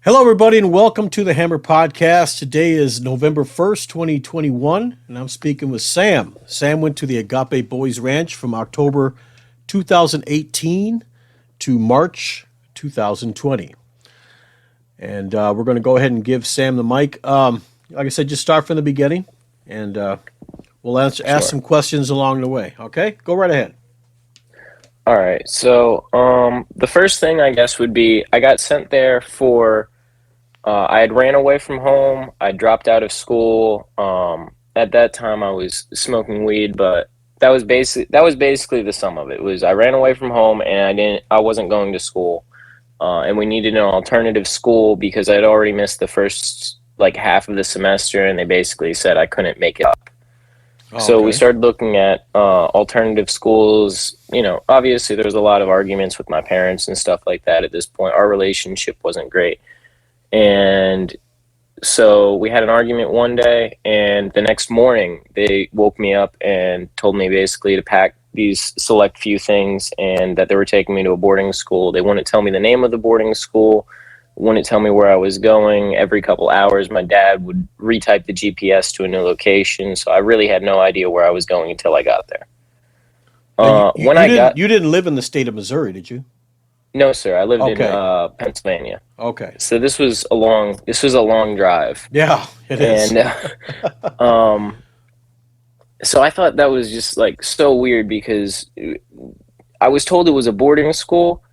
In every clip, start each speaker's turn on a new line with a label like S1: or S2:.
S1: Hello, everybody, and welcome to the Hammer Podcast. Today is November 1st, 2021, and I'm speaking with Sam. Sam went to the Agape Boys Ranch from October 2018 to March 2020. And we're going to go ahead and give Sam the mic. Like I said, just start from the beginning, and we'll ask some questions along the way. Okay? Go right ahead.
S2: All right. So the first thing I guess would be I got sent there for I had ran away from home. I dropped out of school. At that time, I was smoking weed, but that was basically the sum of it. Was I ran away from home and I wasn't going to school, and we needed an alternative school because I'd already missed the first like half of the semester, and they basically said I couldn't make it up. So we started looking at alternative schools. You know, obviously there was a lot of arguments with my parents and stuff like that at this point. Our relationship wasn't great. And so we had an argument one day, and the next morning they woke me up and told me basically to pack these select few things and that they were taking me to a boarding school. They wouldn't tell me the name of the boarding school, wouldn't tell me where I was going. Every couple hours, my dad would retype the GPS to a new location, so I really had no idea where I was going until I got there.
S1: You didn't live in the state of Missouri, did you?
S2: No, sir. I lived in Pennsylvania.
S1: Okay.
S2: So this was a long drive.
S1: Yeah, it is.
S2: And so I thought that was just like so weird because I was told it was a boarding school,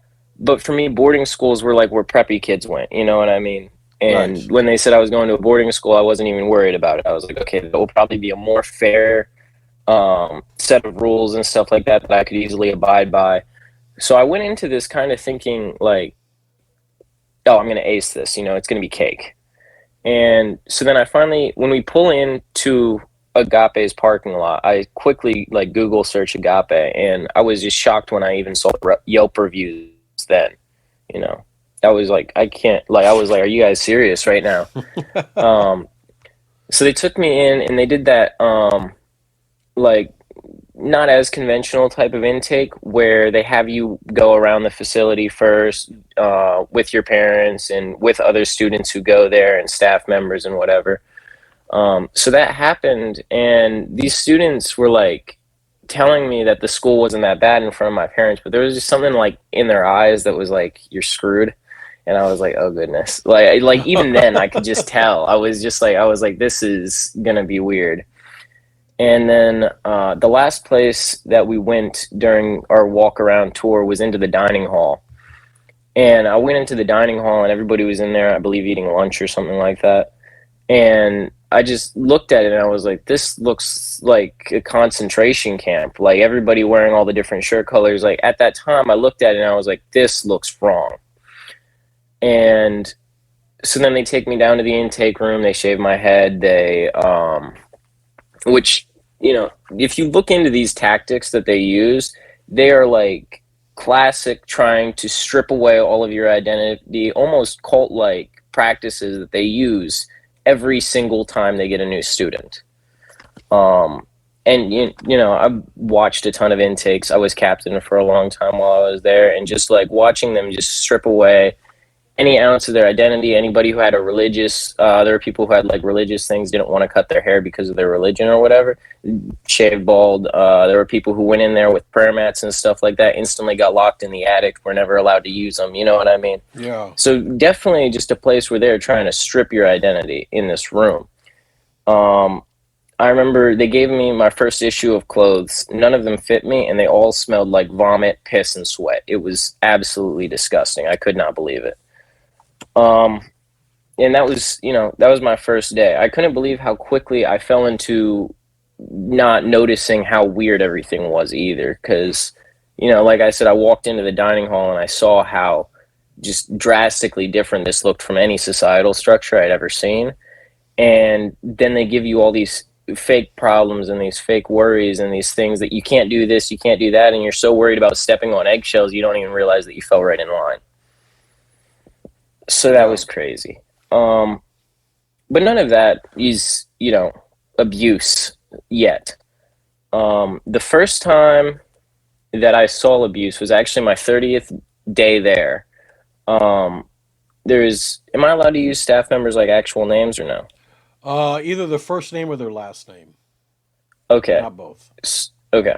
S2: but for me, boarding schools were like where preppy kids went. You know what I mean? And
S1: Right.
S2: when they said I was going to a boarding school, I wasn't even worried about it. I was like, okay, that will probably be a more fair set of rules and stuff like that I could easily abide by. So I went into this kind of thinking like, oh, I'm going to ace this, you know, it's going to be cake. And so then I finally, when we pull into Agape's parking lot, I quickly like Google search Agape, and I was just shocked when I even saw Yelp reviews then, you know. I was like, I was like, are you guys serious right now? So they took me in and they did that like not as conventional type of intake where they have you go around the facility first with your parents and with other students who go there and staff members and whatever. So that happened, and these students were like telling me that the school wasn't that bad in front of my parents, but there was just something like in their eyes that was like, you're screwed. And I was like, oh goodness. Like even then I could just tell. I was like, this is gonna be weird. And then the last place that we went during our walk around tour was into the dining hall. And I went into the dining hall and everybody was in there, I believe eating lunch or something like that. And I just looked at it and I was like, this looks like a concentration camp. Like everybody wearing all the different shirt colors. Like at that time I looked at it and I was like, this looks wrong. And so then they take me down to the intake room, they shave my head, which, you know, if you look into these tactics that they use, they are like classic trying to strip away all of your identity, almost cult-like practices that they use every single time they get a new student. And, you know, I've watched a ton of intakes. I was captain for a long time while I was there, and just like watching them just strip away any ounce of their identity. Anybody who had a religious, there were people who had like religious things, didn't want to cut their hair because of their religion or whatever, shaved bald. There were people who went in there with prayer mats and stuff like that, instantly got locked in the attic, were never allowed to use them. You know what I mean?
S1: Yeah.
S2: So definitely just a place where they're trying to strip your identity in this room. I remember they gave me my first issue of clothes. None of them fit me, and they all smelled like vomit, piss, and sweat. It was absolutely disgusting. I could not believe it. And that was, you know, that was my first day. I couldn't believe how quickly I fell into not noticing how weird everything was either. Because, you know, like I said, I walked into the dining hall and I saw how just drastically different this looked from any societal structure I'd ever seen. And then they give you all these fake problems and these fake worries and these things that you can't do this, you can't do that. And you're so worried about stepping on eggshells, you don't even realize that you fell right in line. So that was crazy. But none of that is, you know, abuse yet. The first time that I saw abuse was actually my 30th day there. am I allowed to use staff members like actual names or no?
S1: Either their first name or their last name,
S2: Okay.
S1: not both.
S2: Okay.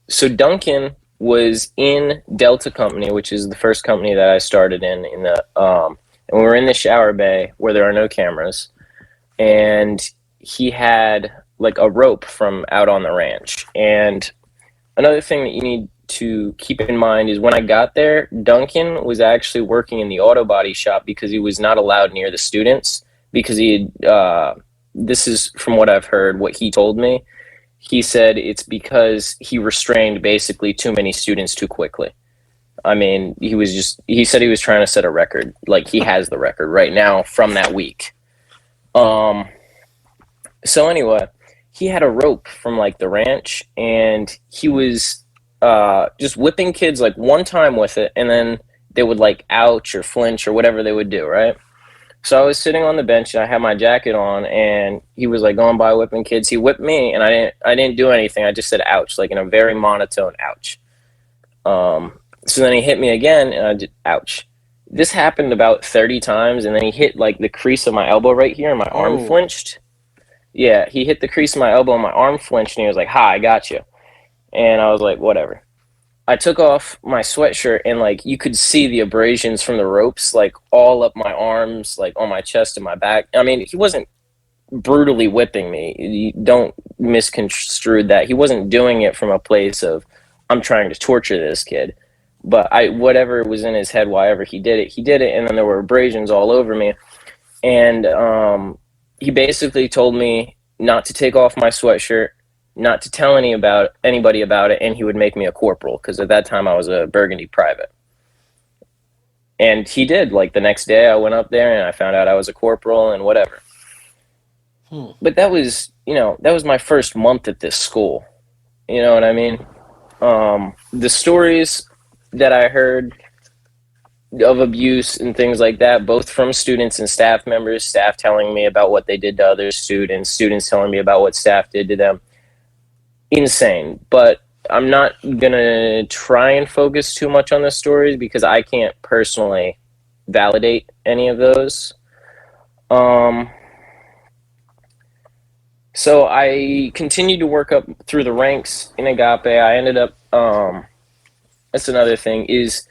S2: So Duncan was in Delta Company, which is the first company that I started in the and we were in the shower bay where there are no cameras, and he had like a rope from out on the ranch. And another thing that you need to keep in mind is when I got there, Duncan was actually working in the auto body shop because he was not allowed near the students because he had, this is from what I've heard, what he told me. He said it's because he restrained basically too many students too quickly. I mean, he said he was trying to set a record. Like, he has the record right now from that week. So anyway, he had a rope from like the ranch, and he was just whipping kids like one time with it, and then they would like ouch or flinch or whatever they would do, right? So I was sitting on the bench and I had my jacket on, and he was like going by whipping kids. He whipped me, and I didn't do anything. I just said ouch, like in a very monotone ouch. So then he hit me again, and I did ouch. This happened about 30 times, and then he hit like the crease of my elbow right here, and my arm
S1: Oh,
S2: flinched. Yeah, he hit the crease of my elbow, and my arm flinched, and he was like, "Ha, I got you." And I was like, "Whatever." I took off my sweatshirt, and like you could see the abrasions from the ropes, like all up my arms, like on my chest and my back. I mean, he wasn't brutally whipping me. You don't misconstrue that. He wasn't doing it from a place of I'm trying to torture this kid. But I whatever was in his head, wherever he did it, and then there were abrasions all over me. And he basically told me not to take off my sweatshirt, not to tell anybody about it, and he would make me a corporal because at that time I was a Burgundy private. And he did. Like the next day, I went up there and I found out I was a corporal and whatever. But that was, that was my first month at this school. You know what I mean? The stories that I heard of abuse and things like that, both from students and staff members, staff telling me about what they did to other students, students telling me about what staff did to them. Insane. But I'm not going to try and focus too much on the stories because I can't personally validate any of those. So I continued to work up through the ranks in Agape. I ended up, that's another thing, is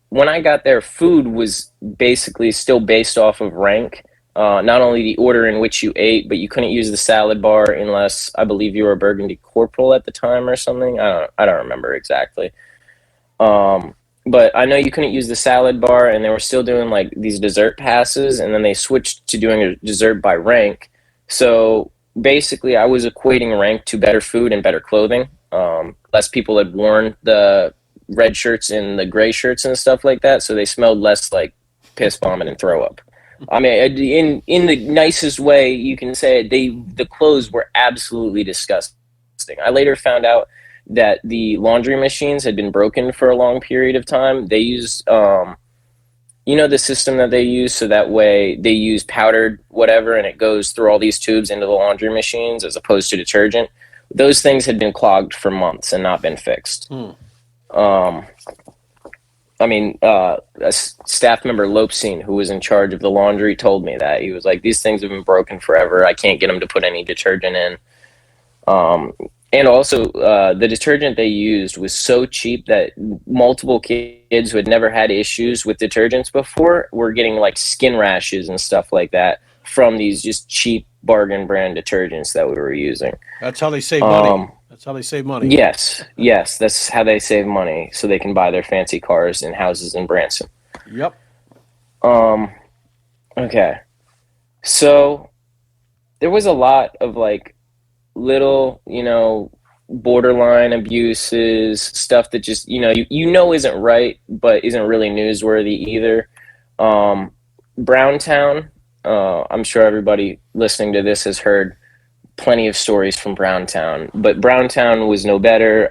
S2: when I got there, food was basically still based off of rank. Not only the order in which you ate, but you couldn't use the salad bar unless I believe you were a Burgundy corporal at the time or something. I don't remember exactly. But I know you couldn't use the salad bar, and they were still doing like these dessert passes, and then they switched to doing a dessert by rank. So basically, I was equating rank to better food and better clothing. Less people had worn the red shirts and the gray shirts and stuff like that, so they smelled less like piss, vomit, and throw up. I mean, in the nicest way you can say it, the clothes were absolutely disgusting. I later found out that the laundry machines had been broken for a long period of time. They used, the system that they use, so that way they use powdered whatever, and it goes through all these tubes into the laundry machines as opposed to detergent. Those things had been clogged for months and not been fixed. A staff member, Lopesine, who was in charge of the laundry, told me that. He was like, these things have been broken forever. I can't get them to put any detergent in. And also, the detergent they used was so cheap that multiple kids who had never had issues with detergents before were getting like skin rashes and stuff like that from these just cheap bargain brand detergents that we were using.
S1: that's how they save money. That's how they save money.
S2: Yes, that's how they save money, so they can buy their fancy cars and houses in Branson.
S1: Yep.
S2: Okay. So there was a lot of like little, borderline abuses, stuff that just, isn't right, but isn't really newsworthy either. Browntown, I'm sure everybody listening to this has heard plenty of stories from Browntown, but Browntown was no better.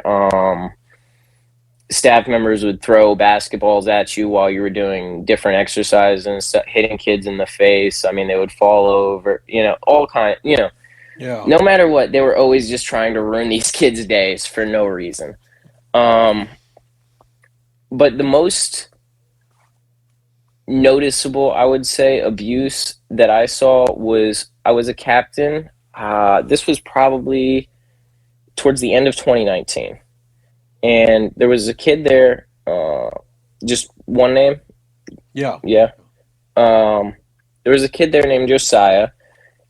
S2: Staff members would throw basketballs at you while you were doing different exercises and stuff, hitting kids in the face. I mean, they would fall over, all kind,
S1: Yeah.
S2: no matter what, they were always just trying to ruin these kids' days for no reason. But the most noticeable, I would say, abuse that I saw was I was a captain. This was probably towards the end of 2019. And there was a kid there, just one name.
S1: Yeah.
S2: Yeah. There was a kid there named Josiah,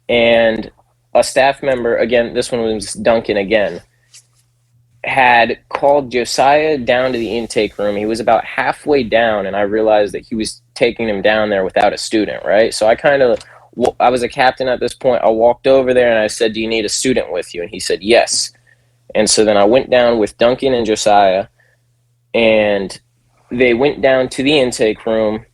S2: and a staff member, again, this one was Duncan again, had called Josiah down to the intake room. He was about halfway down, and I realized that he was taking him down there without a student, right? So I was a captain at this point. I walked over there and I said, "Do you need a student with you?" And he said, "Yes." And so then I went down with Duncan and Josiah, and they went down to the intake room.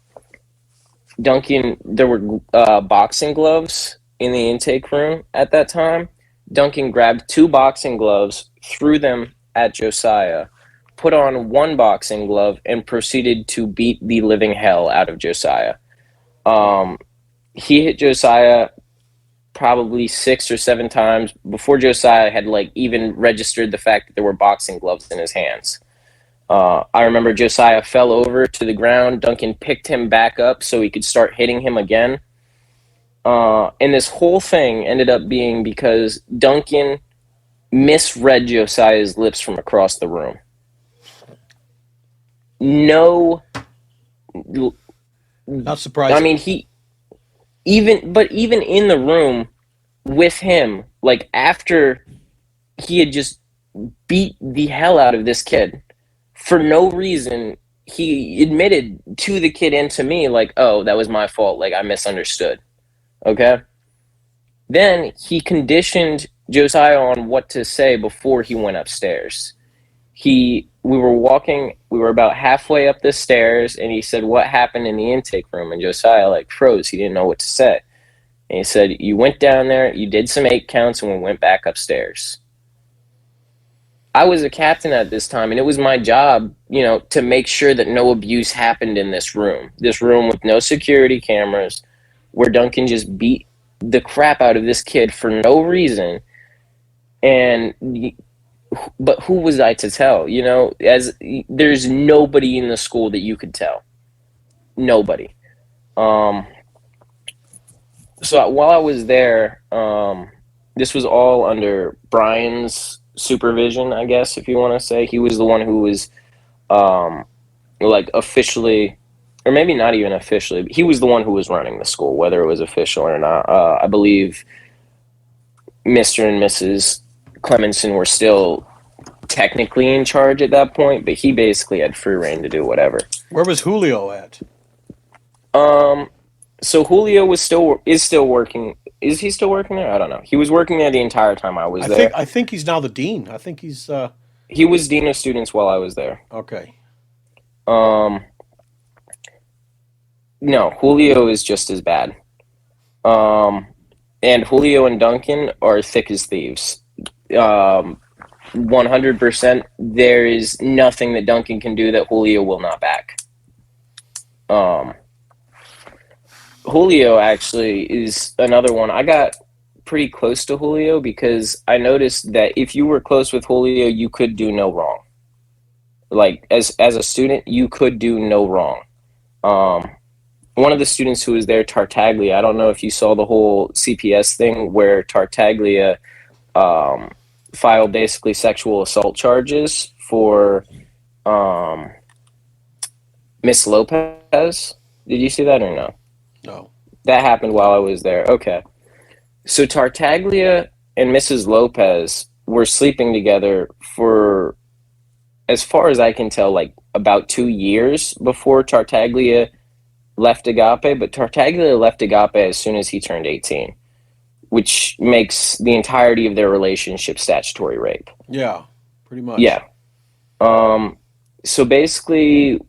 S2: Duncan, there were boxing gloves in the intake room at that time. Duncan grabbed 2 boxing gloves, threw them at Josiah, put on 1 boxing glove, and proceeded to beat the living hell out of Josiah. He hit Josiah probably 6 or 7 times before Josiah had like even registered the fact that there were boxing gloves in his hands. I remember Josiah fell over to the ground. Duncan picked him back up so he could start hitting him again. And this whole thing ended up being because Duncan misread Josiah's lips from across the room. No,
S1: Not surprising.
S2: I mean, even in the room with him, like after he had just beat the hell out of this kid for no reason, he admitted to the kid and to me, like, "Oh, that was my fault. Like, I misunderstood." Okay? Then he conditioned Josiah on what to say before he went upstairs. We were about halfway up the stairs, and he said, "What happened in the intake room?" And Josiah, like, froze. He didn't know what to say. And he said, "You went down there, you did some 8 counts, and we went back upstairs." I was a captain at this time, and it was my job, to make sure that no abuse happened in this room with no security cameras, where Duncan just beat the crap out of this kid for no reason. But who was I to tell? As there's nobody in the school that you could tell. Nobody. So while I was there, this was all under Brian's supervision, I guess, if you want to say. He was the one who was like officially, or maybe not even officially, but he was the one who was running the school, whether it was official or not. I believe Mr. and Mrs. Clemenson were still technically in charge at that point, but he basically had free reign to do whatever.
S1: Where was Julio at?
S2: So Julio is still working. Is he still working there? I don't know. He was working there the entire time I was there.
S1: I think he's now the dean. I think he's
S2: He was dean of students while I was there.
S1: okay.
S2: No, Julio is just as bad. And Julio and Duncan are thick as thieves. 100%. There is nothing that Duncan can do that Julio will not back. Julio actually is another one. I got pretty close to Julio because I noticed that if you were close with Julio, you could do no wrong. Like, as a student, you could do no wrong. One of the students who was there, Tartaglia, I don't know if you saw the whole CPS thing where Tartaglia filed basically sexual assault charges for Miss Lopez. Did you see that or no?
S1: No.
S2: That happened while I was there. Okay. So Tartaglia and Mrs. Lopez were sleeping together for, as far as I can tell, like about 2 years before Tartaglia left Agape, but Tartaglia left Agape as soon as he turned 18, which makes the entirety of their relationship statutory rape.
S1: Yeah, pretty much.
S2: Yeah. So basically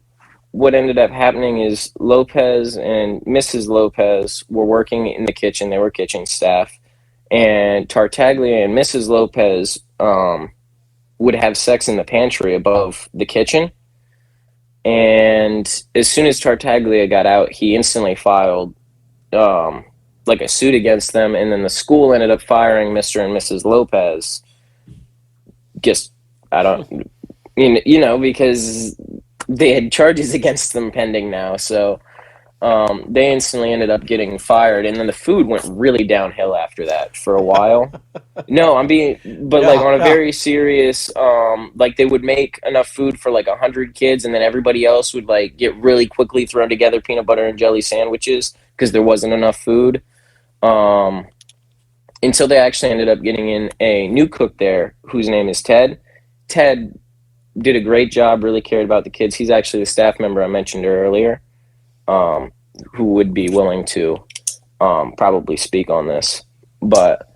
S2: what ended up happening is Lopez and Mrs. Lopez were working in the kitchen. They were kitchen staff. And Tartaglia and Mrs. Lopez would have sex in the pantry above the kitchen. And as soon as Tartaglia got out, he instantly filed like a suit against them. And then the school ended up firing Mr. and Mrs. Lopez. Because they had charges against them pending now. So they instantly ended up getting fired, and then the food went really downhill after that for a while. No, but like
S1: Yeah,
S2: on a
S1: yeah.
S2: very serious, like they would make enough food for like 100 kids, and then everybody else would like get really quickly thrown together peanut butter and jelly sandwiches because there wasn't enough food. Um, until they actually ended up getting in a new cook there whose name is Ted. Ted did a great job, really cared about the kids. He's actually the staff member I mentioned earlier, um, who would be willing to probably speak on this. But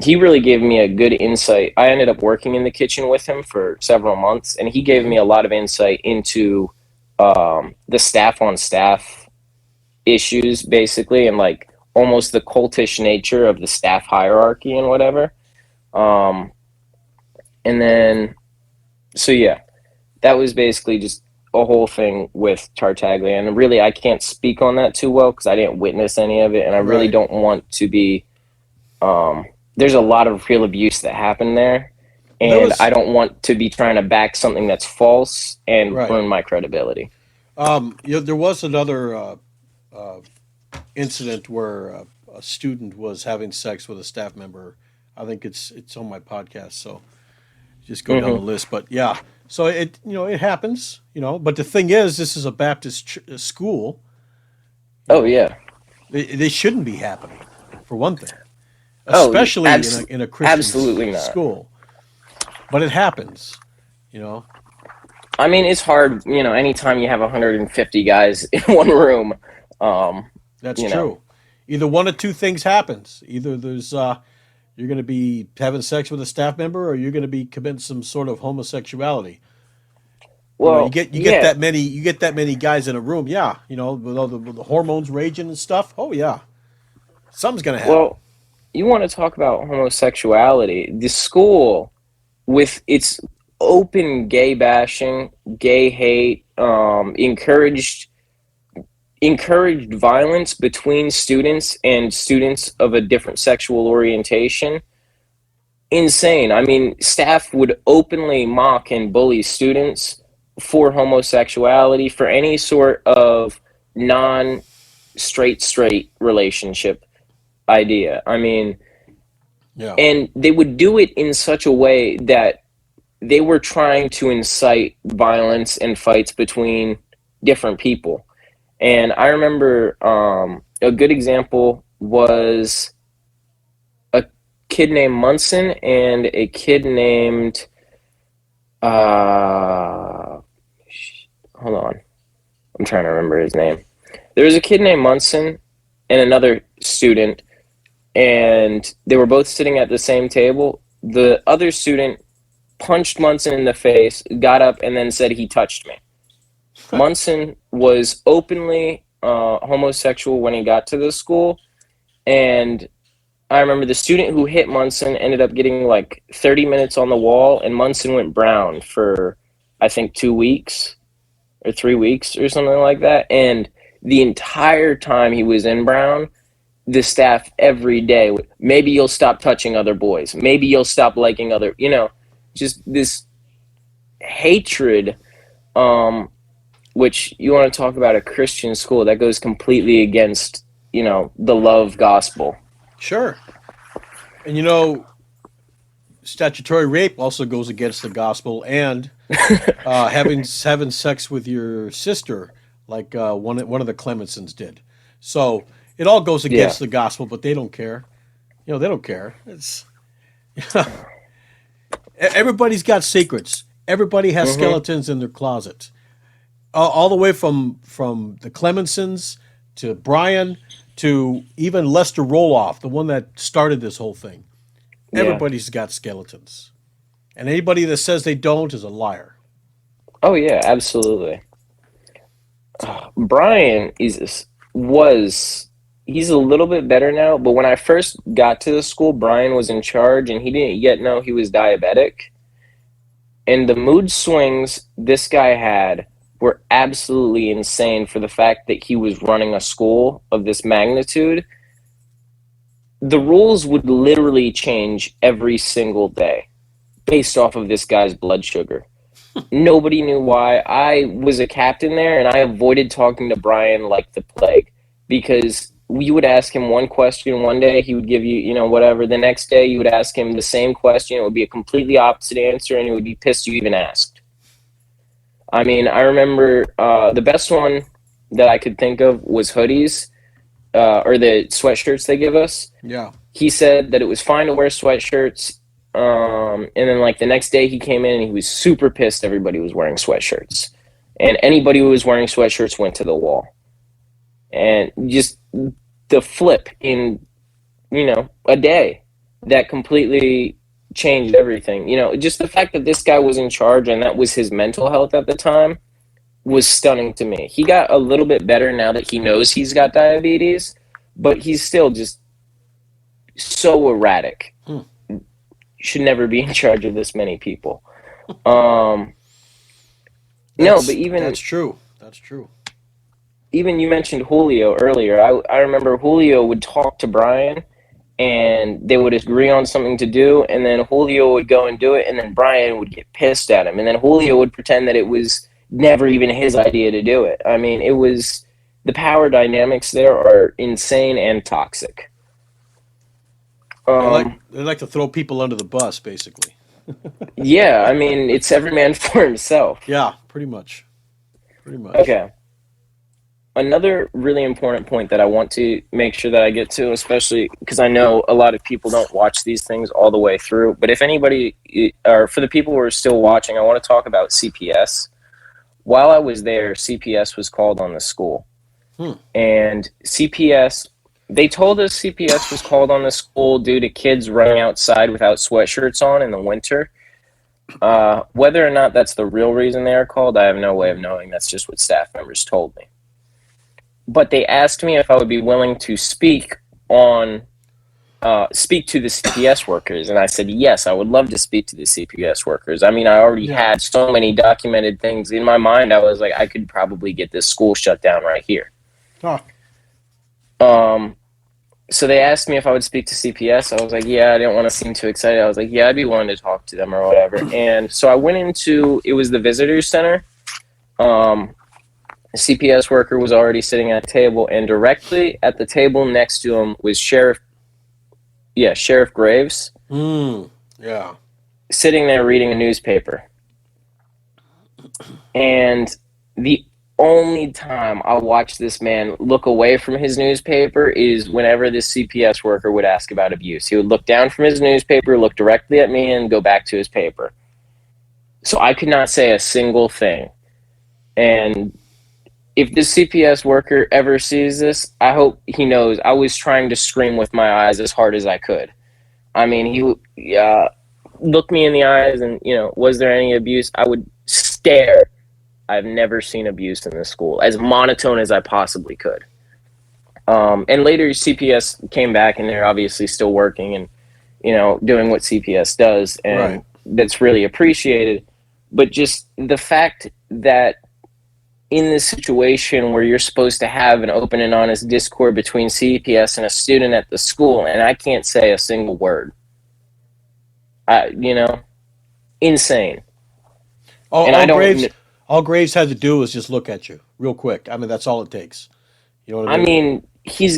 S2: he really gave me a good insight. I ended up working in the kitchen with him for several months, and he gave
S1: Hmm.
S2: me a lot of insight into the staff on staff issues, basically, and like almost the cultish nature of the staff hierarchy and whatever. Um, and then, so yeah, that was basically just a whole thing with Tartaglia. And really, I can't speak on that too well because I didn't witness any of it, and I really
S1: Right.
S2: don't want to be. Um, there's a lot of real abuse that happened there,
S1: Well, there
S2: and I
S1: was
S2: don't want to be trying to back something that's false and
S1: right.
S2: ruin my credibility.
S1: There was another uh, incident where a student was having sex with a staff member. I think it's on my podcast, so just go down the
S2: Hmm.
S1: list. But yeah, so it happens. But the thing is, this is a Baptist school. You
S2: Oh
S1: know,
S2: yeah.
S1: they shouldn't be happening, for one thing,
S2: Oh,
S1: especially in a Christian
S2: absolutely not.
S1: school. But it happens. You know,
S2: I mean, it's hard, anytime you have 150 guys in one room, um,
S1: that's
S2: you know.
S1: true. Either one of two things happens. Either you're going to be having sex with a staff member, or you're going to be committing some sort of homosexuality. You
S2: Well,
S1: get
S2: yeah.
S1: that many guys in a room. Yeah, with all the hormones raging and stuff. Oh yeah, something's going to happen.
S2: Well, you want to talk about homosexuality. The school, with its open gay bashing, gay hate, encouraged violence between students and students of a different sexual orientation. Insane. I mean, staff would openly mock and bully students for homosexuality, for any sort of non straight relationship idea. I mean,
S1: Yeah,
S2: and they would do it in such a way that they were trying to incite violence and fights between different people. And I remember a good example was a kid named Munson and a kid named uh, hold on, I'm trying to remember his name. There was a kid named Munson and another student, and they were both sitting at the same table. The other student punched Munson in the face, got up, and then said he touched me. Munson was openly homosexual when he got to the school, and I remember the student who hit Munson ended up getting like 30 minutes on the wall, and Munson went brown for, I think, 2 weeks or 3 weeks or something like that. And the entire time he was in brown, the staff every day, maybe you'll stop touching other boys. Maybe you'll stop liking just this hatred. Which you want to talk about a Christian school that goes completely against, the love gospel.
S1: sure. And statutory rape also goes against the gospel, and having sex with your sister, like one of the Clemensons did. So it all goes
S2: Yeah.
S1: against the gospel, but they don't care. They don't care. It's everybody's got secrets. Everybody has
S2: Hmm.
S1: skeletons in their closet. All the way from the Clemensons to Brian to even Lester Roloff, the one that started this whole thing.
S2: Yeah.
S1: Everybody's got skeletons, and anybody that says they don't is a liar.
S2: Oh yeah, absolutely. Brian was he's a little bit better now, but when I first got to the school, Brian was in charge and he didn't yet know he was diabetic. And the mood swings this guy had were absolutely insane for the fact that he was running a school of this magnitude. The rules would literally change every single day based off of this guy's blood sugar. Nobody knew why. I was a captain there, and I avoided talking to Brian like the plague because we would ask him one question one day, he would give you, whatever. The next day, you would ask him the same question. It would be a completely opposite answer, and he would be pissed you even asked. I mean, I remember the best one that I could think of was hoodies or the sweatshirts they give us.
S1: Yeah.
S2: He said that it was fine to wear sweatshirts. And then like the next day he came in and he was super pissed everybody was wearing sweatshirts. And anybody who was wearing sweatshirts went to the wall. And just the flip in, a day that completely changed everything. Just the fact that this guy was in charge and that was his mental health at the time was stunning to me. He got a little bit better now that he knows he's got diabetes, but he's still just so erratic. Should never be in charge of this many people. No, but even
S1: that's true. That's true.
S2: Even you mentioned Julio earlier. I remember Julio would talk to Brian, and they would agree on something to do, and then Julio would go and do it, and then Brian would get pissed at him, and then Julio would pretend that it was never even his idea to do it. I mean, it was the power dynamics there are insane and toxic.
S1: They like to throw people under the bus, basically.
S2: Yeah, I mean, it's every man for himself.
S1: Yeah, pretty much. Pretty much.
S2: Okay. Another really important point that I want to make sure that I get to, especially because I know a lot of people don't watch these things all the way through, but if anybody, or for the people who are still watching, I want to talk about CPS. While I was there, CPS was called on the school. And CPS, they told us CPS was called on the school due to kids running outside without sweatshirts on in the winter. Whether or not that's the real reason they are called, I have no way of knowing. That's just what staff members told me. But they asked me if I would be willing to speak to the CPS workers, and I said yes, I would love to speak to the CPS workers. I mean, I already had so many documented things in my mind. I was like, I could probably get this school shut down right here. So they asked me if I would speak to CPS. I was like, yeah, I didn't want to seem too excited. I was like, yeah, I'd be willing to talk to them or whatever. And so I went into, it was the visitor center. A CPS worker was already sitting at a table, and directly at the table next to him was Sheriff Graves.
S1: Yeah.
S2: Sitting there reading a newspaper. And the only time I watched this man look away from his newspaper is whenever this CPS worker would ask about abuse. He would look down from his newspaper, look directly at me, and go back to his paper. So I could not say a single thing. And if this CPS worker ever sees this, I hope he knows I was trying to scream with my eyes as hard as I could. I mean, he looked me in the eyes and, was there any abuse? I would stare. I've never seen abuse in this school, as monotone as I possibly could. And later CPS came back, and they're obviously still working and, doing what CPS does, and that's really appreciated. But just the fact that in this situation where you're supposed to have an open and honest discord between CPS and a student at the school, and I can't say a single word. Insane.
S1: All Graves had to do was just look at you real quick. I mean, that's all it takes. You know what I mean?
S2: I mean, he's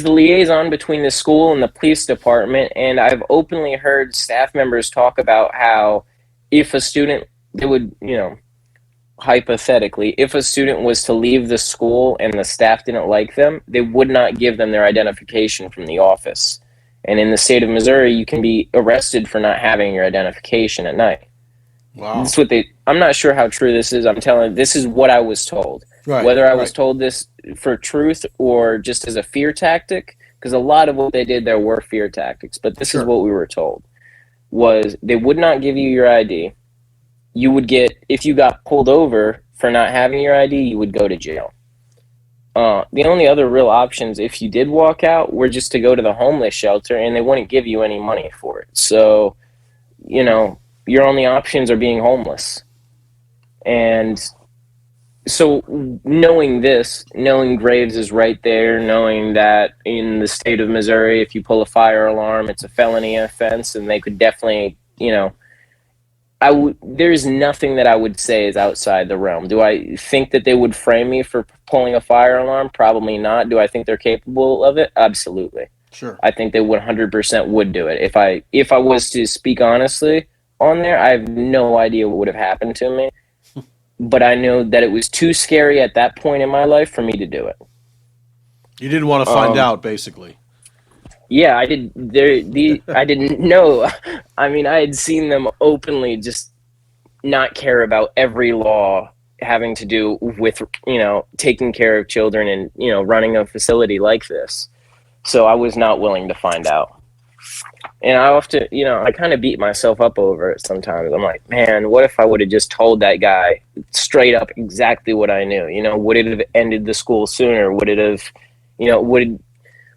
S2: the liaison between the school and the police department, and I've openly heard staff members talk about how if a student, they would, hypothetically, if a student was to leave the school and the staff didn't like them, they would not give them their identification from the office. And in the state of Missouri, you can be arrested for not having your identification at night.
S1: Wow.
S2: That's what I'm not sure how true this is. I'm telling you, this is what I was told. Whether I was told this for truth or just as a fear tactic, because a lot of what they did there were fear tactics, but this is what we were told, was they would not give you your ID. You would get, if you got pulled over for not having your ID, you would go to jail. The only other real options, if you did walk out, were just to go to the homeless shelter, and they wouldn't give you any money for it. So, your only options are being homeless. And so knowing this, knowing Graves is right there, knowing that in the state of Missouri, if you pull a fire alarm, it's a felony offense, and they could definitely, there's nothing that I would say is outside the realm. Do I think that they would frame me for pulling a fire alarm? Probably not. Do I think they're capable of it? Absolutely.
S1: Sure.
S2: I think they 100% would do it. If I was to speak honestly on there, I have no idea what would have happened to me. But I know that it was too scary at that point in my life for me to do it.
S1: You didn't want to find out, basically.
S2: Yeah, I did. I didn't know. I mean, I had seen them openly just not care about every law having to do with taking care of children and running a facility like this. So I was not willing to find out. And I often, I kind of beat myself up over it sometimes. I'm like, man, what if I would have just told that guy straight up exactly what I knew? Would it have ended the school sooner? Would it have,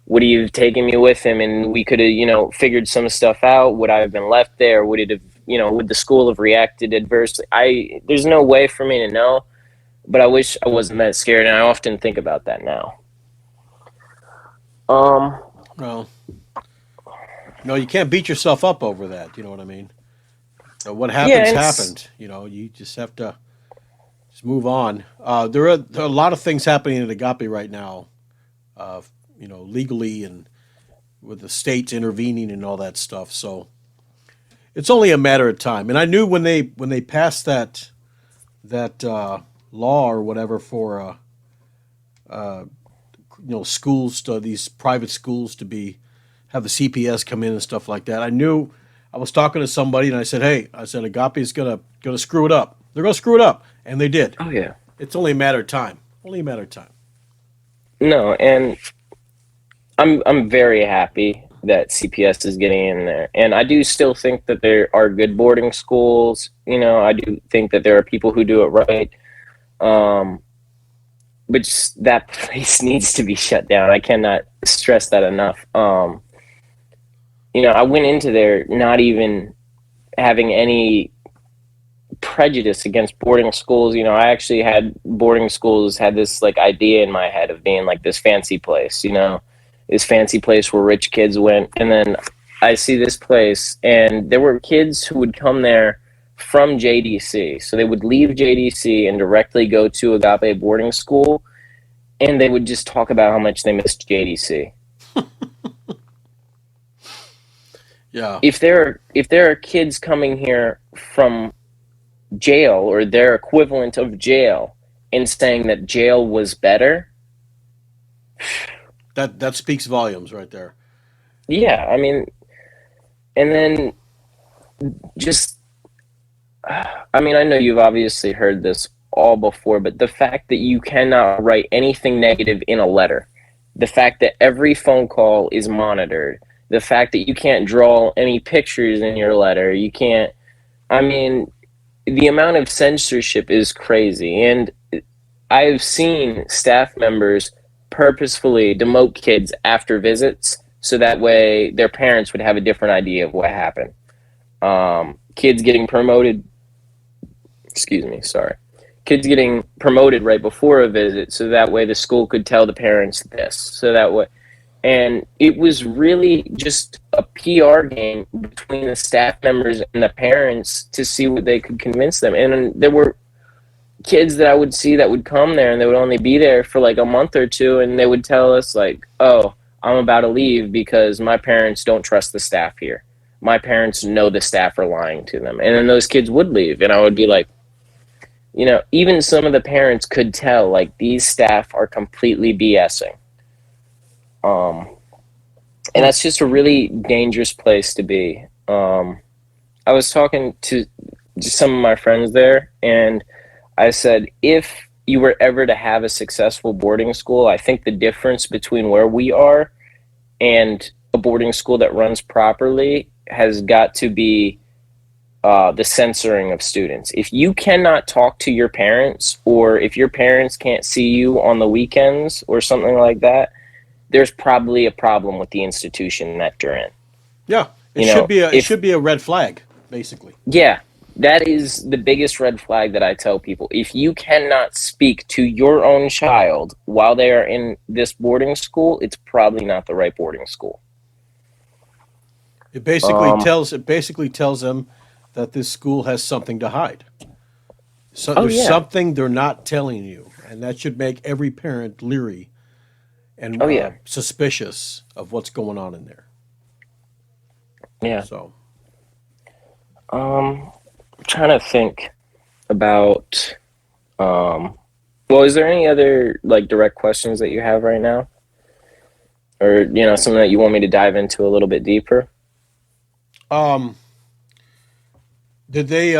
S2: would he have taken me with him and we could have, figured some stuff out? Would I have been left there? Would it have, would the school have reacted adversely? There's no way for me to know, but I wish I wasn't that scared. And I often think about that now.
S1: Well, no, you can't beat yourself up over that. You know what I mean? What happens, happened. You just have to just move on. There are a lot of things happening at Agape right now, legally and with the states intervening and all that stuff. So it's only a matter of time. And I knew when they passed that law or whatever for schools, to these private schools to have the CPS come in and stuff like that. I knew I was talking to somebody and I said, "Hey, Agape is gonna screw it up. They're gonna screw it up," and they did.
S2: Oh yeah.
S1: It's only a matter of time. Only a matter of time.
S2: No, and I'm very happy that CPS is getting in there, and I do still think that there are good boarding schools. I do think that there are people who do it right. But just that place needs to be shut down. I cannot stress that enough. I went into there not even having any prejudice against boarding schools. I actually had boarding schools had this like idea in my head of being like this fancy place, this fancy place where rich kids went. And then I see this place and there were kids who would come there from JDC. So they would leave JDC and directly go to Agape boarding school, and they would just talk about how much they missed JDC.
S1: Yeah.
S2: If there are kids coming here from jail or their equivalent of jail and saying that jail was better,
S1: that speaks volumes right there.
S2: Yeah, I mean, and then just, I mean, I know you've obviously heard this all before, but the fact that you cannot write anything negative in a letter, the fact that every phone call is monitored, the fact that you can't draw any pictures in your letter, you can't, I mean, the amount of censorship is crazy. And I've seen staff members purposefully demote kids after visits so that way their parents would have a different idea of what happened. Kids getting promoted, kids getting promoted right before a visit so that way the school could tell the parents this. So that way, and it was really just a PR game between the staff members and the parents to see what they could convince them. And there were kids that I would see that would come there and they would only be there for like a month or two, and they would tell us like, "Oh, I'm about to leave because my parents don't trust the staff here. My parents know the staff are lying to them." And then those kids would leave, and I would be like, even some of the parents could tell like these staff are completely BSing. And that's just a really dangerous place to be. I was talking to just some of my friends there, and I said, if you were ever to have a successful boarding school, I think the difference between where we are and a boarding school that runs properly has got to be the censoring of students. If you cannot talk to your parents, or if your parents can't see you on the weekends or something like that, there's probably a problem with the institution that you're in.
S1: Yeah, it should be a red flag, basically.
S2: Yeah, that is the biggest red flag that I tell people. If you cannot speak to your own child while they are in this boarding school, it's probably not the right boarding school.
S1: It basically tells them that this school has something to hide. So
S2: Oh
S1: there's
S2: yeah.
S1: something they're not telling you, and that should make every parent leery and
S2: Oh yeah.
S1: suspicious of what's going on in there.
S2: Yeah.
S1: So,
S2: I'm trying to think about well, is there any other like direct questions that you have right now? Or, something that you want me to dive into a little bit deeper?
S1: um, did they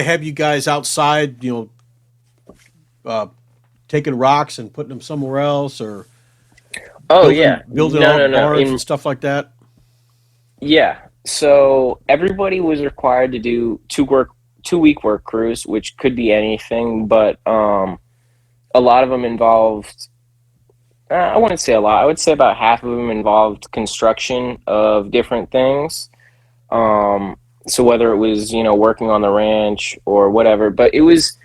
S1: have you guys outside? Uh, taking rocks and putting them somewhere else, or
S2: Oh
S1: building
S2: yeah.
S1: building
S2: No, no,
S1: out
S2: no.
S1: barns and
S2: In
S1: stuff like that?
S2: Yeah. So everybody was required to do 2-week work crews, which could be anything, but a lot of them involved. I wouldn't say a lot. I would say about half of them involved construction of different things. Um, so whether it was working on the ranch or whatever, but it was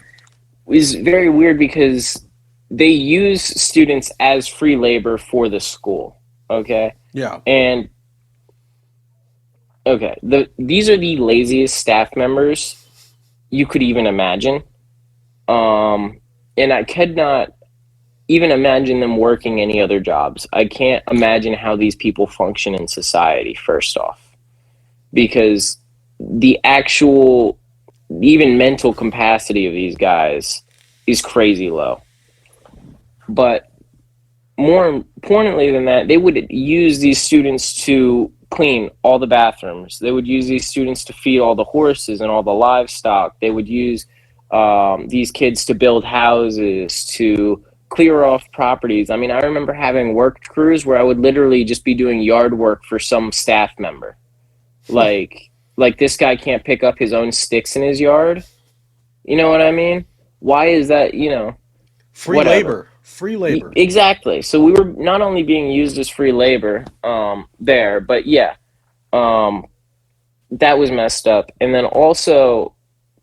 S2: very weird because they use students as free labor for the school. Okay,
S1: Yeah.
S2: and okay, these are the laziest staff members you could even imagine. Um, and I could not even imagine them working any other jobs. I can't imagine how these people function in society, first off, because the actual, even mental capacity of these guys is crazy low. But more importantly than that, they would use these students to clean all the bathrooms. They would use these students to feed all the horses and all the livestock. They would use these kids to build houses, to clear off properties. I mean, I remember having work crews where I would literally just be doing yard work for some staff member. Like, like this guy can't pick up his own sticks in his yard. You know what I mean? Why is that?
S1: Free
S2: Whatever.
S1: labor. Free labor.
S2: Exactly. So we were not only being used as free labor there, but yeah, um, that was messed up. And then also,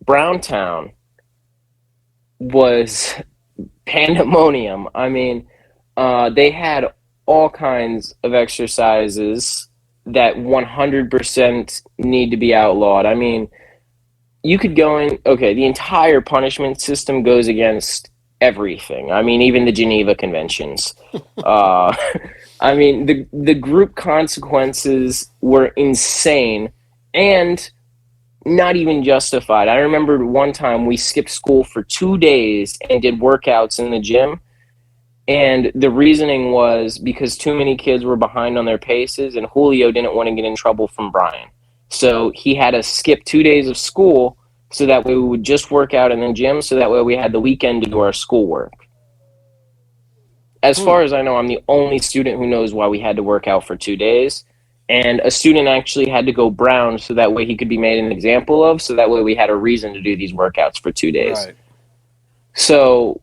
S2: Browntown was pandemonium. I mean, they had all kinds of exercises that 100% need to be outlawed. I mean, you could go in, okay, the entire punishment system goes against everything. I mean, even the Geneva Conventions. Uh, I mean, the group consequences were insane and not even justified. I remember one time we skipped school for 2 days and did workouts in the gym. And the reasoning was because too many kids were behind on their paces, and Julio didn't want to get in trouble from Brian. So he had us skip 2 days of school so that way we would just work out in the gym, so that way we had the weekend to do our schoolwork. As
S1: Hmm.
S2: far as I know, I'm the only student who knows why we had to work out for 2 days. And a student actually had to go brown so that way he could be made an example of, so that way we had a reason to do these workouts for 2 days.
S1: Right.
S2: So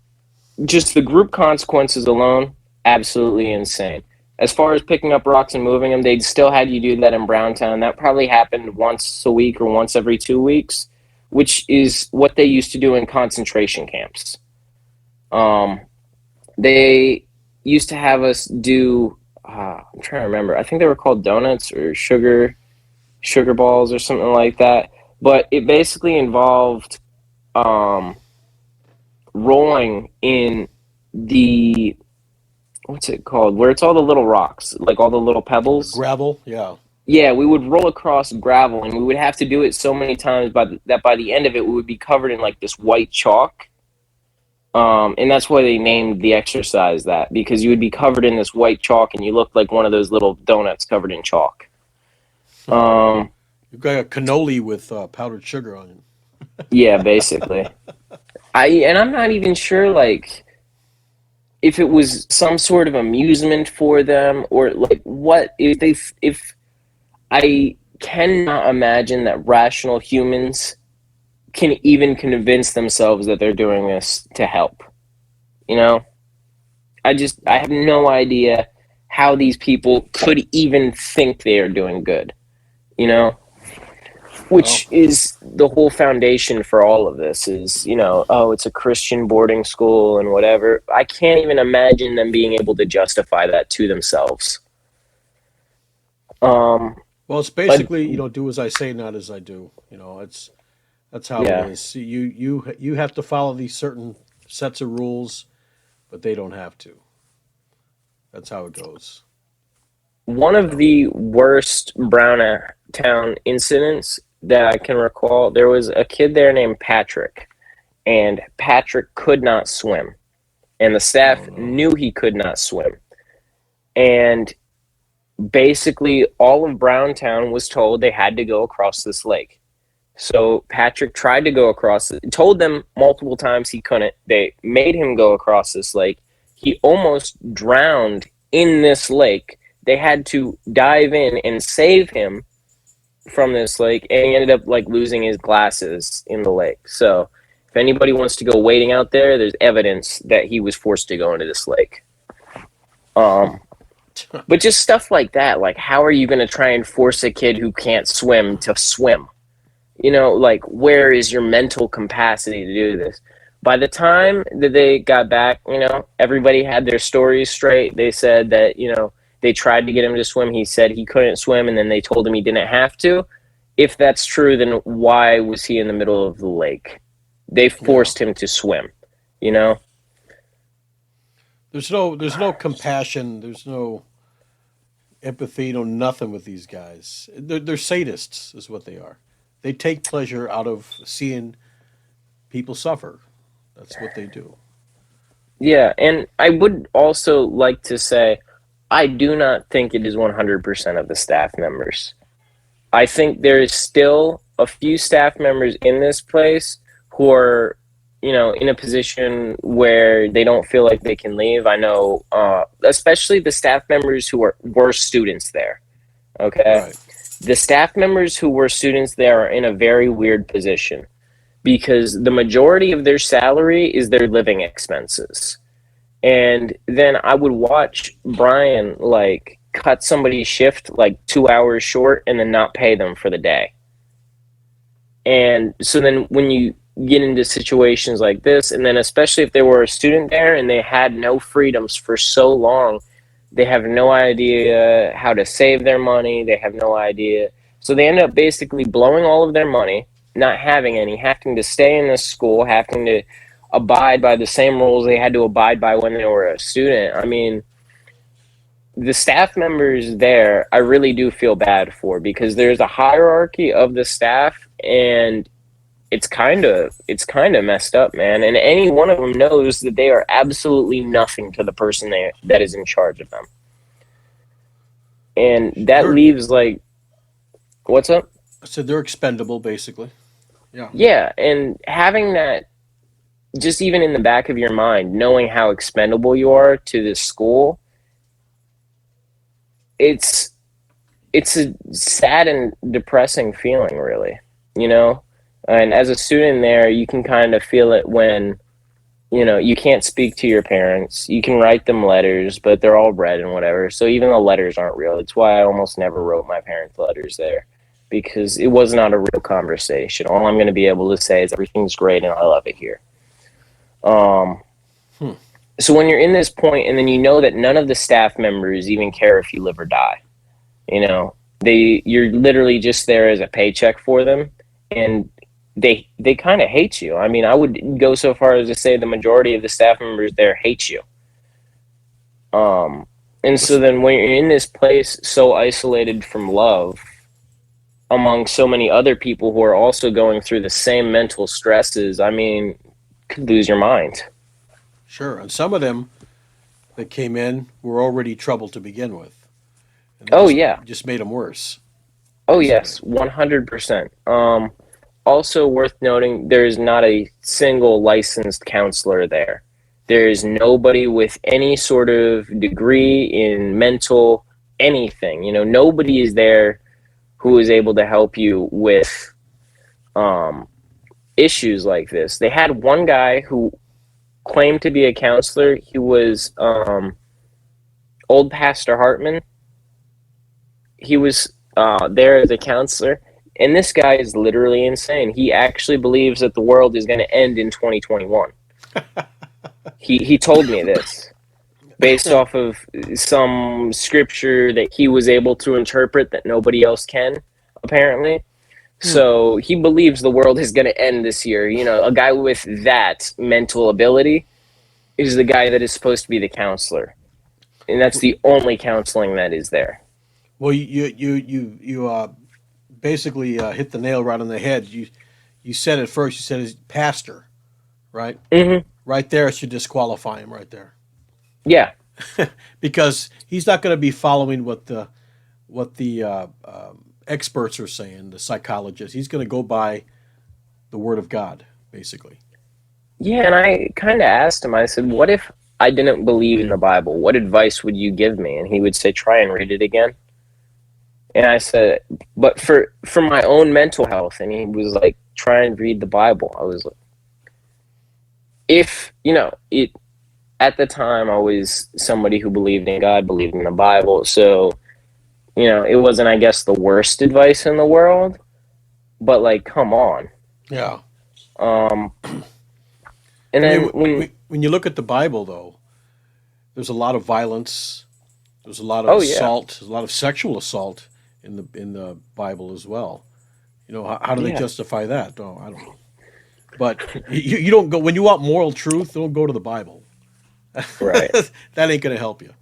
S2: just the group consequences alone, absolutely insane. As far as picking up rocks and moving them, they still had you do that in Browntown. That probably happened once a week or once every 2 weeks, which is what they used to do in concentration camps. Um, they used to have us do. I'm trying to remember. I think they were called donuts or sugar balls or something like that. But it basically involved um, rolling in the, what's it called, where it's all the little rocks, like all the little pebbles.
S1: Gravel. Yeah.
S2: Yeah, we would roll across gravel, and we would have to do it so many times that by the end of it we would be covered in like this white chalk. And that's why they named the exercise that, because you would be covered in this white chalk and you looked like one of those little donuts covered in chalk. um,
S1: You've got a cannoli with powdered sugar on it.
S2: yeah, basically. I'm not even sure like if it was some sort of amusement for them, or like what if I cannot imagine that rational humans can even convince themselves that they're doing this to help. You know, I have no idea how these people could even think they are doing good. You know,
S1: Well,
S2: which is the whole foundation for all of this is, oh, it's a Christian boarding school and whatever. I can't even imagine them being able to justify that to themselves. Um,
S1: Well, it's
S2: But
S1: basically, do as I say, not as I do. That's how it
S2: yeah,
S1: is. You have to follow these certain sets of rules, but they don't have to. That's how it goes.
S2: one of the worst Browntown incidents that I can recall, there was a kid there named Patrick, and Patrick could not swim, and the
S1: Oh
S2: staff
S1: no.
S2: knew he could not swim. And basically, all of Browntown was told they had to go across this lake. So Patrick tried to go across it, told them multiple times he couldn't. They made him go across this lake. He almost drowned in this lake. They had to dive in and save him from this lake, and he ended up like losing his glasses in the lake. So if anybody wants to go wading out there, there's evidence that he was forced to go into this lake. Um, but just stuff like that, like how are you going to try and force a kid who can't swim to swim? Like where is your mental capacity to do this? By the time that they got back, everybody had their stories straight. They said that, they tried to get him to swim. He said he couldn't swim, and then they told him he didn't have to. If that's true, then why was he in the middle of the lake? They
S1: Yeah.
S2: forced him to swim, you know?
S1: There's no compassion. There's no empathy. No nothing with these guys. They're sadists, is what they are. They take pleasure out of seeing people suffer. That's what they do.
S2: Yeah, and I would also like to say I do not think it is 100% of the staff members. I think there is still a few staff members in this place who are, in a position where they don't feel like they can leave. I know, especially the staff members were students there. Okay,
S1: Right.
S2: the staff members who were students there are in a very weird position because the majority of their salary is their living expenses. And then I would watch Brian like cut somebody's shift like 2 hours short and then not pay them for the day. And so then when you get into situations like this, and then especially if they were a student there and they had no freedoms for so long, they have no idea how to save their money. They have no idea. So they end up basically blowing all of their money, not having any, having to stay in this school, having to abide by the same rules they had to abide by when they were a student. I mean, the staff members there, I really do feel bad for because there's a hierarchy of the staff, and it's kind of messed up, man. And any one of them knows that they are absolutely nothing to the person that is in charge of them, and that
S1: They're
S2: leaves like, what's up?
S1: so they're expendable, basically. Yeah.
S2: Yeah, and having that just even in the back of your mind, knowing how expendable you are to this school, it's it's a sad and depressing feeling, really, you know. And as a student there, you can kind of feel it when you can't speak to your parents. You can write them letters, but they're all read and whatever. So even the letters aren't real. It's why I almost never wrote my parents letters there because it was not a real conversation. All I'm going to be able to say is everything's great and I love it here. Um,
S1: Hmm.
S2: so when you're in this point, and then you know that none of the staff members even care if you live or die, you're literally just there as a paycheck for them, and they kind of hate you. I mean, I would go so far as to say the majority of the staff members there hate you. And so then when you're in this place so isolated from love among so many other people who are also going through the same mental stresses, I mean, you could lose your mind.
S1: Sure. And some of them that came in were already trouble to begin with, and it
S2: Oh
S1: just
S2: yeah.
S1: just made them worse,
S2: Oh
S1: basically.
S2: yes, 100%. Also worth noting, there is not a single licensed counselor there. There is nobody with any sort of degree in mental anything. Nobody is there who is able to help you with um, issues like this. They had one guy who claimed to be a counselor. He was old Pastor Hartman. He was there as a counselor. And this guy is literally insane. He actually believes that the world is going to end in 2021. He told me this. based off of some scripture that he was able to interpret that nobody else can, apparently.
S1: Hmm.
S2: So he believes the world is going to end this year. You know, a guy with that mental ability is the guy that is supposed to be the counselor, and that's the only counseling that is there.
S1: Well, you basically hit the nail right on the head. You said it first. You said his pastor, right?
S2: Hmm.
S1: Right there should disqualify him right there,
S2: Yeah,
S1: because he's not going to be following what the experts are saying, the psychologists. He's going to go by the word of God, basically.
S2: yeah. And I kind of asked him. I said, "What if I didn't believe in the Bible? What advice would you give me?" And he would say, "Try and read it again." And I said, "But for my own mental health." And he was like, "Try and read the Bible." I was like, if you know it. At the time, I was somebody who believed in God, believed in the Bible. So, it wasn't, I guess, the worst advice in the world, but like, come on.
S1: Yeah.
S2: Um, and
S1: I mean,
S2: then
S1: when you look at the Bible, though, there's a lot of violence. There's a lot of
S2: oh yeah,
S1: assault. There's a lot of sexual assault in the Bible as well. How do they
S2: yeah,
S1: justify that? Oh, I don't know. But you don't go when you want moral truth. Don't go to the Bible.
S2: right.
S1: That ain't gonna help you.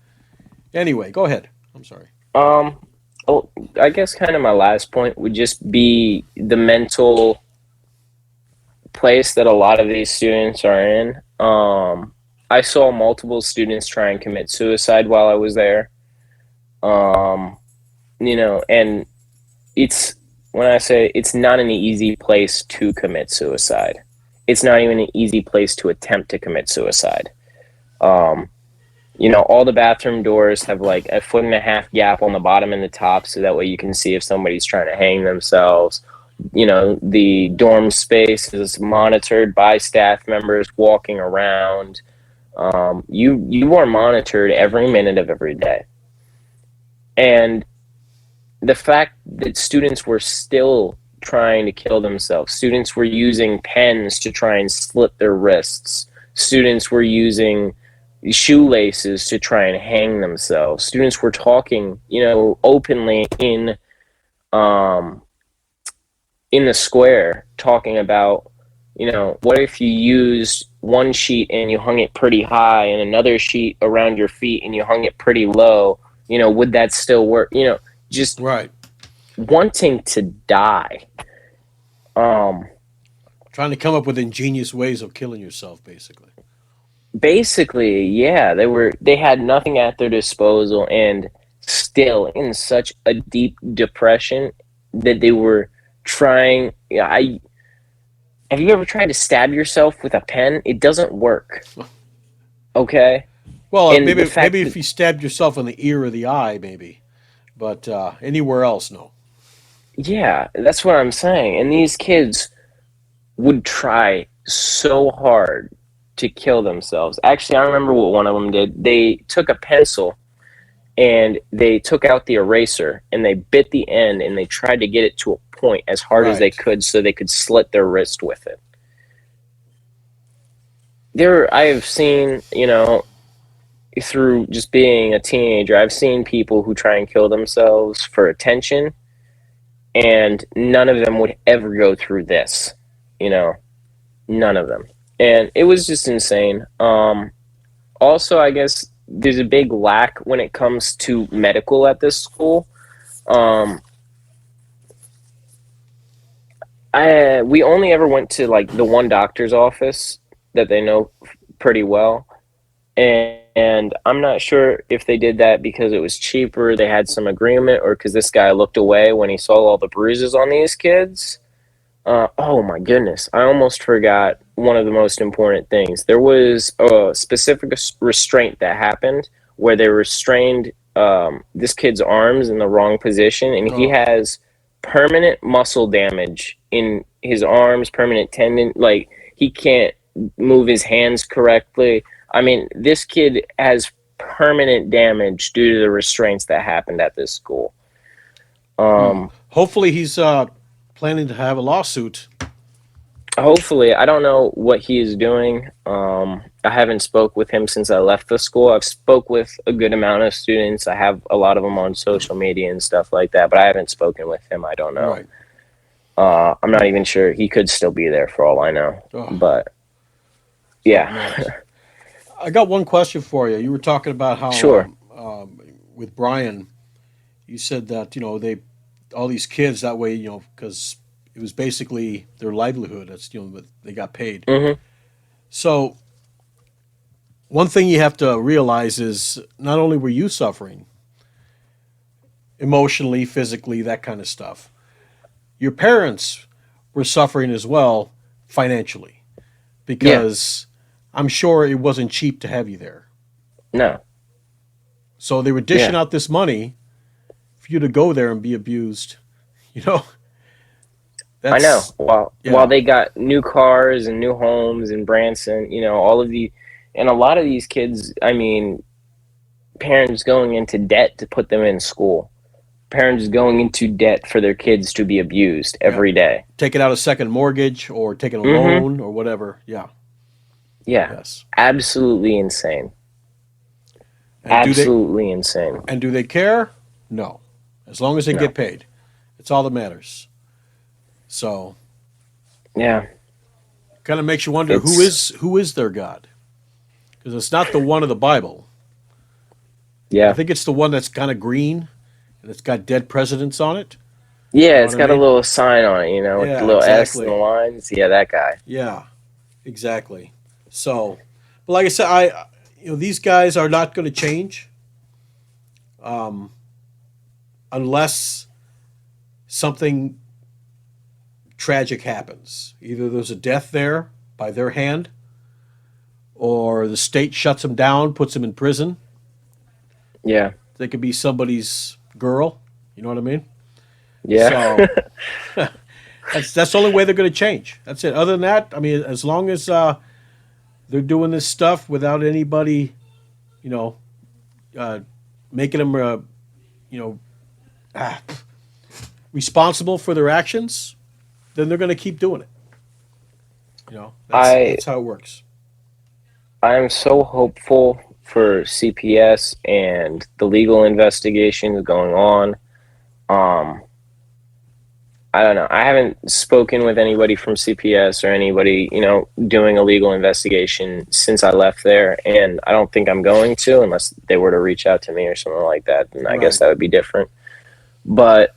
S1: Anyway, go ahead. I'm sorry.
S2: Um, well, I guess kind of my last point would just be the mental place that a lot of these students are in. I saw multiple students try and commit suicide while I was there. Um, and it's when I say it's not an easy place to commit suicide. It's not even an easy place to attempt to commit suicide. Um, all the bathroom doors have like a 1.5 foot gap on the bottom and the top, so that way you can see if somebody's trying to hang themselves. The dorm space is monitored by staff members walking around. You are monitored every minute of every day, and the fact that students were still trying to kill themselves, students were using pens to try and slit their wrists, students were using shoelaces to try and hang themselves, students were talking, openly um, in the square, talking about, what if you used one sheet and you hung it pretty high and another sheet around your feet and you hung it pretty low, would that still work? Just
S1: Right.
S2: wanting to die. Um,
S1: Trying to come up with ingenious ways of killing yourself, basically.
S2: Basically, yeah, they had nothing at their disposal and still in such a deep depression that they were trying. Yeah, I have you ever tried to stab yourself with a pen? It doesn't work. Okay,
S1: Well,
S2: and the
S1: maybe
S2: fact that
S1: if you stabbed yourself in the ear or the eye, maybe, but anywhere else, no.
S2: yeah, that's what I'm saying. And these kids would try so hard to kill themselves. Actually, I remember what one of them did. They took a pencil and they took out the eraser and they bit the end and they tried to get it to a point as hard as they
S1: Right.
S2: could so they could slit their wrist with it. I have seen, through just being a teenager, I've seen people who try and kill themselves for attention, and none of them would ever go through this, you know, none of them. And it was just insane. Also, I guess there's a big lack when it comes to medical at this school. Um, we only ever went to like the one doctor's office that they know pretty well, and I'm not sure if they did that because it was cheaper, they had some agreement, or because this guy looked away when he saw all the bruises on these kids. Oh my goodness, I almost forgot one of the most important things. There was a specific restraint that happened where they restrained this kid's arms in the wrong position, and he
S1: Oh,
S2: has permanent muscle damage in his arms, permanent tendon. Like, he can't move his hands correctly. I mean, this kid has permanent damage due to the restraints that happened at this school.
S1: hmm.
S2: Um,
S1: Hopefully, he's planning to have a lawsuit.
S2: Hopefully, I don't know what he is doing. I haven't spoke with him since I left the school. I've spoke with a good amount of students. I have a lot of them on social media and stuff like that, but I haven't spoken with him. I don't know.
S1: Right.
S2: I'm not even sure. He could still be there for all I know.
S1: Oh,
S2: But
S1: something
S2: yeah,
S1: else. I got one question for you. You were talking about how
S2: sure.
S1: with Brian, you said that all these kids that way because it was basically their livelihood. That's they got paid.
S2: Hmm.
S1: So one thing you have to realize is not only were you suffering emotionally, physically, that kind of stuff, your parents were suffering as well financially
S2: Yeah.
S1: because I'm sure it wasn't cheap to have you there.
S2: No.
S1: So they were dishing
S2: Yeah.
S1: out this money for you to go there and be abused. You know,
S2: I know.
S1: that's
S2: While
S1: yeah,
S2: they got new cars and new homes in Branson, all of the, and a lot of these kids, I mean, parents going into debt to put them in school, parents going into debt for their kids to be abused
S1: yeah.
S2: every day.
S1: Taking out a second mortgage or taking a
S2: Mm-hmm.
S1: loan or whatever. Yeah,
S2: Yeah.
S1: yes.
S2: Absolutely insane.
S1: And
S2: Absolutely insane.
S1: do they care? No. As long as they
S2: No.
S1: get paid. It's all that matters. So
S2: Yeah.
S1: kind of makes you wonder
S2: It's,
S1: who is their God? Because it's not the one of the Bible. I
S2: yeah.
S1: think it's the one that's kind of green and it's got dead presidents on it. You
S2: Yeah,
S1: know
S2: it's
S1: what I
S2: got a
S1: mean?
S2: little sign on it, with the
S1: Yeah,
S2: little S and the
S1: exactly.
S2: lines. Yeah, that guy.
S1: Yeah, exactly. So, but like I said, these guys are not going to change um, unless something tragic happens. Either there's a death there by their hand, or the state shuts them down, puts them in prison.
S2: Yeah.
S1: They could be somebody's girl. You know what I mean?
S2: Yeah.
S1: So that's the only way they're going to change. That's it. Other than that, I mean, as long as they're doing this stuff without anybody, you know, uh, making them, you know, ah, responsible for their actions, then they're going to keep doing it.
S2: I
S1: That's how it works.
S2: I am so hopeful for CPS and the legal investigations going on. Um, I don't know. I haven't spoken with anybody from CPS or anybody, doing a legal investigation since I left there, and I don't think I'm going to unless they were to reach out to me or something like that. Then I guess
S1: Right.
S2: that would be different. But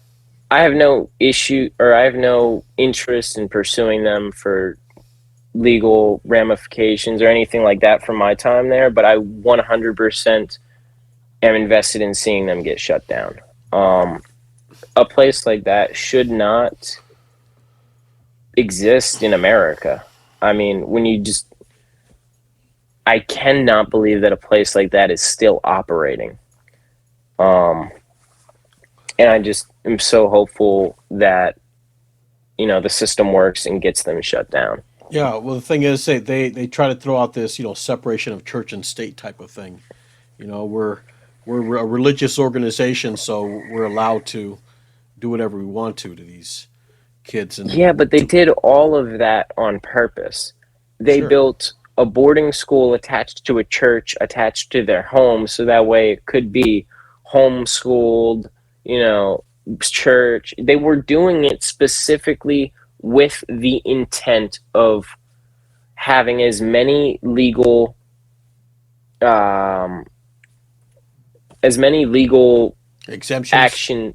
S2: I have no issue or I have no interest in pursuing them for legal ramifications or anything like that from my time there, but I 100% am invested in seeing them get shut down. A place like that should not exist in America. I mean, I cannot believe that a place like that is still operating. Um, and I just am so hopeful that, the system works and gets them shut down.
S1: Yeah. Well, the thing is, they try to throw out this, separation of church and state type of thing. You know, we're a religious organization, so we're allowed to do whatever we want to these kids. And
S2: Yeah, but they did all of that on purpose. They
S1: sure,
S2: built a boarding school attached to a church attached to their home so that way it could be homeschooled, you know, church. They were doing it specifically with the intent of having um as many legal
S1: exemptions.
S2: action,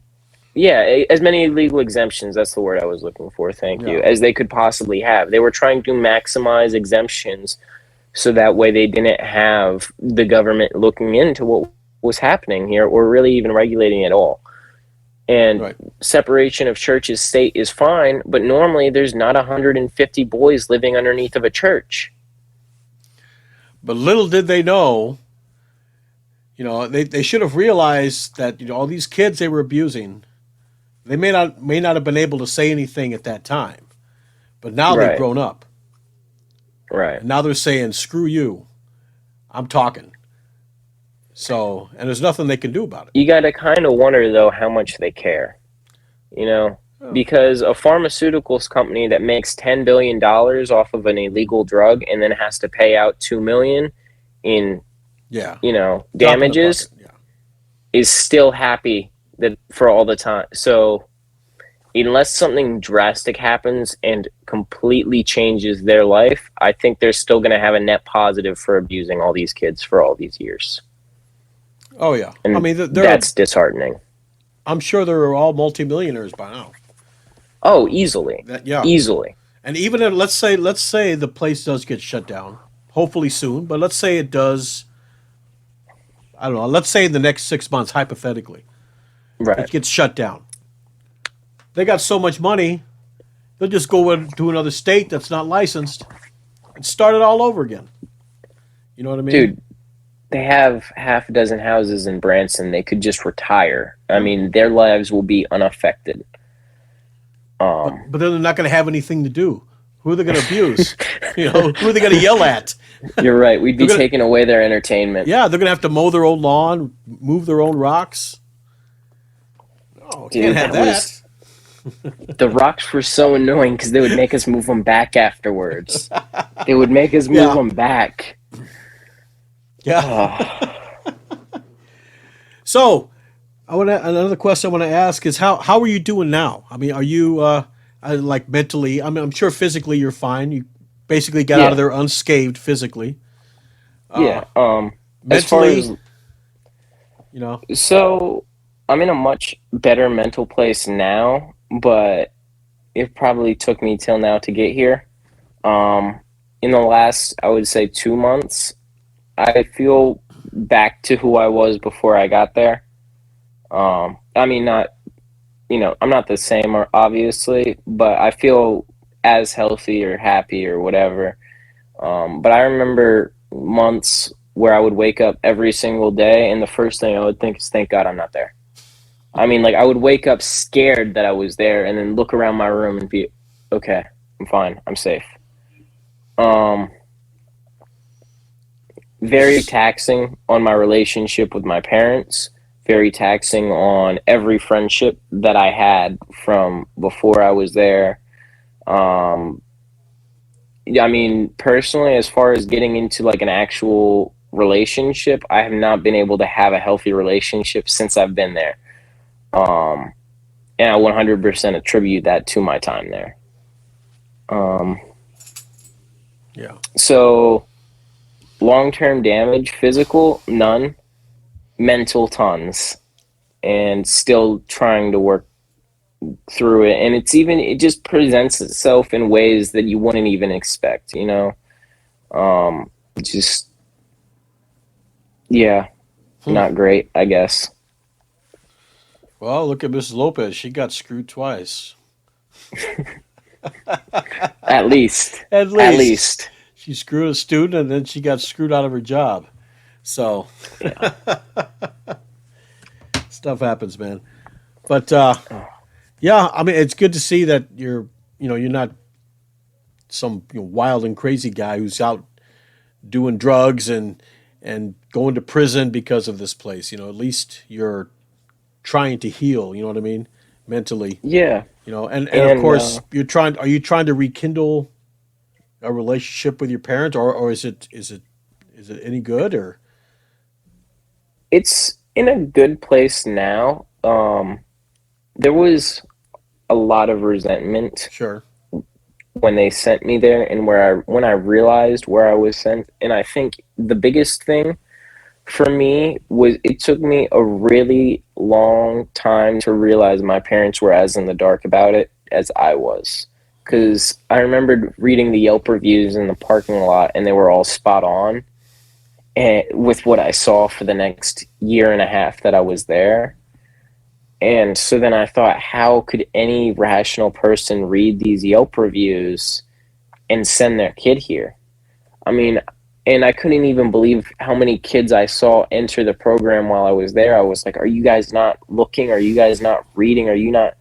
S2: yeah, as many legal exemptions, that's the word I was looking for, thank you,
S1: Yeah.
S2: as they could possibly have. They were trying to maximize exemptions so that way they didn't have the government looking into what was happening here or really even regulating at all. And
S1: Right.
S2: separation of churches state is fine, but normally there's not 150 boys living underneath of a church.
S1: But little did they know, they should have realized that all these kids they were abusing, they may not have been able to say anything at that time, but now they've
S2: Right,
S1: grown up,
S2: right.
S1: and now they're saying, "Screw you, I'm talking." And there's nothing they can do about it.
S2: You got to kind of wonder though how much they care, you know. because a pharmaceuticals company that makes $10 billion off of an illegal drug and then has to pay out $2 million in
S1: Yeah. Drop in the
S2: damages
S1: bucket. Yeah.
S2: is still happy that for all the time. So unless something drastic happens and completely changes their life, I think they're still going to have a net positive for abusing all these kids for all these years.
S1: Oh yeah.
S2: And
S1: I mean,
S2: that's disheartening.
S1: I'm sure they're all multimillionaires by now.
S2: Oh, easily.
S1: Yeah.
S2: Easily.
S1: And even if, let's say the place does get shut down, hopefully soon, but let's say it does. I don't know. Let's say in the next 6 months, hypothetically,
S2: Right.
S1: it gets shut down. They got so much money, they'll just go to another state that's not licensed and start it all over again. You know what I mean?
S2: Dude, they have half a dozen houses in Branson. They could just retire. I mean, their lives will be unaffected.
S1: But then they're not going to have anything to do. Who are they going to abuse? Who are they going to yell at?
S2: You're right. We'd be taking away their entertainment.
S1: Yeah, they're going to have to mow their own lawn, move their own rocks. Oh,
S2: Dude,
S1: can't have that.
S2: The rocks were so annoying because they would make us move them back afterwards. They would make us move them back.
S1: Yeah. So, another question I want to ask is how are you doing now? I mean, are you like mentally? I mean, I'm sure physically you're fine. You basically got out of there unscathed physically.
S2: Yeah.
S1: Mentally,
S2: as far as, so I'm in a much better mental place now, but it probably took me till now to get here. In the last, I would say 2 months, I feel back to who I was before I got there. I mean, I'm not the same, or obviously, but I feel as healthy or happy or whatever. But I remember months where I would wake up every single day, and the first thing I would think is, thank God I'm not there. I mean, like, I would wake up scared that I was there and then look around my room and be, okay, I'm fine, I'm safe. Very taxing on my relationship with my parents, very taxing on every friendship that I had from before I was there. I mean, personally, as far as getting into like an actual relationship, I have not been able to have a healthy relationship since I've been there. And I 100% attribute that to my time there.
S1: Yeah.
S2: So long-term damage, physical, none, mental, tons, and still trying to work through it. And it just presents itself in ways that you wouldn't even expect, just, yeah, not great, I guess.
S1: Well, look at Mrs. Lopez. She got screwed twice.
S2: At least.
S1: At least.
S2: At least.
S1: She screwed a student and then she got screwed out of her job. So, stuff happens, man. But, yeah, I mean, it's good to see that you're not some wild and crazy guy who's out doing drugs and going to prison because of this place. At least you're trying to heal, you know what I mean? Mentally.
S2: Yeah.
S1: And of course are you trying to rekindle a relationship with your parents, or is it any good, or?
S2: It's in a good place now. There was a lot of resentment.
S1: Sure.
S2: When they sent me there, and when I realized where I was sent. And I think the biggest thing for me was it took me a really long time to realize my parents were as in the dark about it as I was. Because I remembered reading the Yelp reviews in the parking lot, and they were all spot on and with what I saw for the next year and a half that I was there. And so then I thought, how could any rational person read these Yelp reviews and send their kid here? I mean, and I couldn't even believe how many kids I saw enter the program while I was there. I was like, are you guys not looking? Are you guys not reading? Are you not?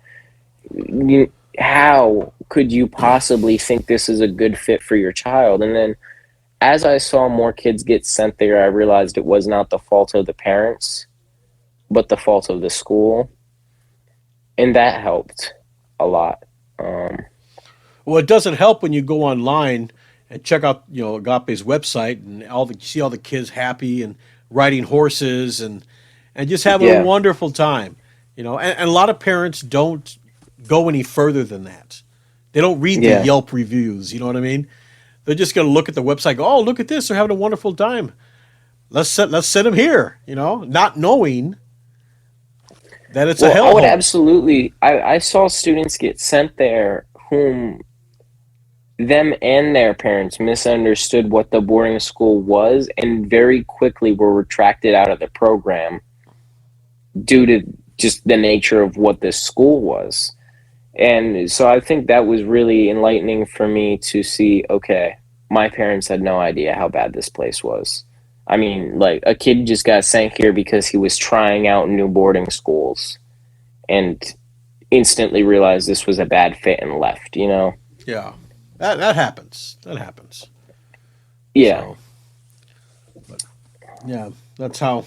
S2: How could you possibly think this is a good fit for your child? And then as I saw more kids get sent there, I realized it was not the fault of the parents, but the fault of the school. And that helped a lot.
S1: Well, it doesn't help when you go online and check out, Agape's website and see all the kids happy and riding horses and just having a
S2: Yeah,
S1: wonderful time. And a lot of parents don't go any further than that. They don't read the
S2: yeah.
S1: Yelp reviews. You know what I mean? They're just going to look at the website. Go, oh, look at this! They're having a wonderful time. Let's send them here. Not knowing that it's a
S2: Well, I would
S1: hellhole.
S2: absolutely. I saw students get sent there whom them and their parents misunderstood what the boarding school was and very quickly were retracted out of the program due to just the nature of what this school was. And so I think that was really enlightening for me to see, okay, my parents had no idea how bad this place was. I mean, like, a kid just got sent here because he was trying out new boarding schools and instantly realized this was a bad fit and left, you know?
S1: Yeah, that happens. That happens.
S2: Yeah.
S1: So, but yeah, that's how.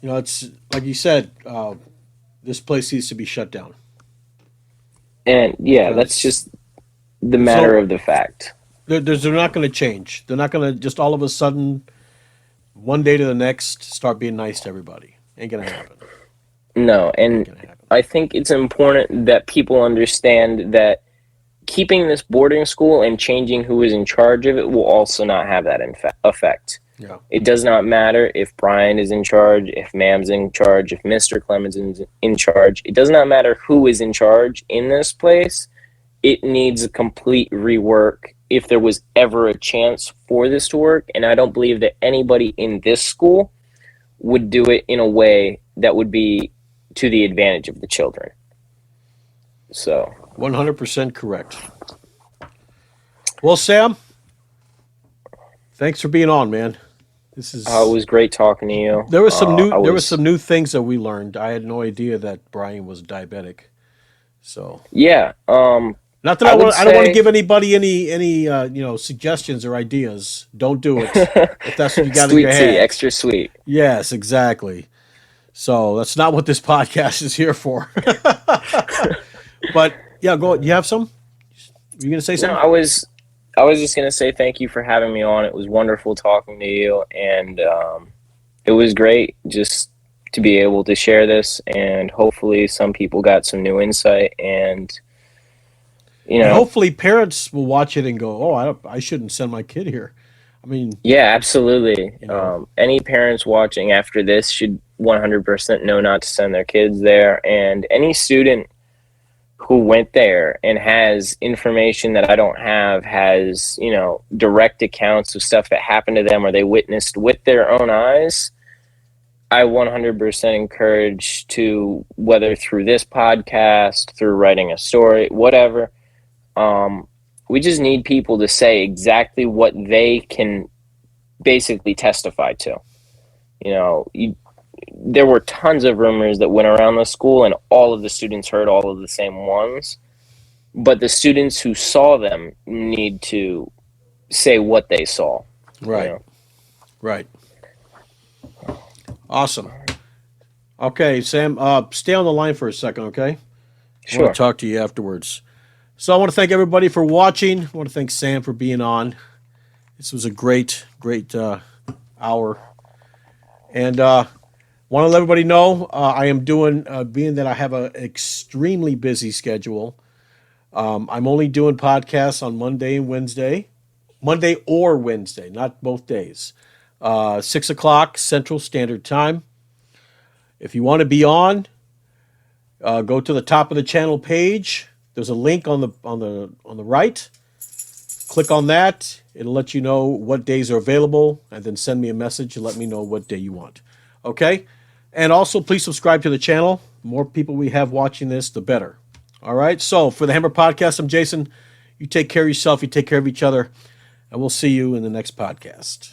S1: It's like you said. This place needs to be shut down
S2: And yeah, that's
S1: because
S2: just the
S1: there's
S2: matter
S1: no.
S2: of the fact.
S1: They're not going to change. They're not going to just all of a sudden, one day to the next, start being nice to everybody. Ain't gonna happen.
S2: No,
S1: Ain't
S2: and
S1: gonna happen.
S2: I think it's important that people understand that keeping this boarding school and changing who is in charge of it will also not have that effect.
S1: Yeah.
S2: It does not matter if Brian is in charge, if Mam's in charge, if Mr. Clemens is in charge. It does not matter who is in charge in this place. It needs a complete rework if there was ever a chance for this to work. And I don't believe that anybody in this school would do it in a way that would be to the advantage of the children. So
S1: 100% correct. Well, Sam, thanks for being on, man. This
S2: it
S1: is
S2: was great talking to you.
S1: there was some new
S2: I
S1: there was
S2: was
S1: some new things that we learned. I had no idea that Brian was diabetic. So
S2: Yeah.
S1: not that
S2: I would
S1: I don't want to
S2: say
S1: give anybody any suggestions or ideas. Don't do it if that's what you got in
S2: sweet
S1: your
S2: tea,
S1: head.
S2: extra sweet.
S1: Yes, exactly. So that's not what this podcast is here for. But yeah, go. You have some? You gonna say
S2: No,
S1: something?
S2: I was just gonna say thank you for having me on. It was wonderful talking to you, and it was great just to be able to share this, and hopefully some people got some new insight, and you
S1: And
S2: know,
S1: hopefully parents will watch it and go, "Oh, I shouldn't send my kid here." I mean,
S2: yeah, absolutely.
S1: you know,
S2: Any parents watching after this should 100% know not to send their kids there, and any student who went there and has information that I don't have, has, direct accounts of stuff that happened to them or they witnessed with their own eyes, I 100% encourage to, whether through this podcast, through writing a story, whatever, we just need people to say exactly what they can basically testify to. There were tons of rumors that went around the school, and all of the students heard all of the same ones. But the students who saw them need to say what they saw.
S1: right, right, awesome. Okay, Sam, stay on the line for a second, okay? I want
S2: Sure.
S1: to talk to you afterwards. So I want to thank everybody for watching. I want to thank Sam for being on. This was a great, great hour, and want to let everybody know I am doing, being that I have an extremely busy schedule. I'm only doing podcasts on Monday or Wednesday, not both days. 6 o'clock Central Standard Time. If you want to be on, go to the top of the channel page. There's a link on the right. Click on that. It'll let you know what days are available, and then send me a message and let me know what day you want. Okay? And also, please subscribe to the channel. The more people we have watching this, the better. All right? So, for the Hammer Podcast, I'm Jason. You take care of yourself. You take care of each other. And we'll see you in the next podcast.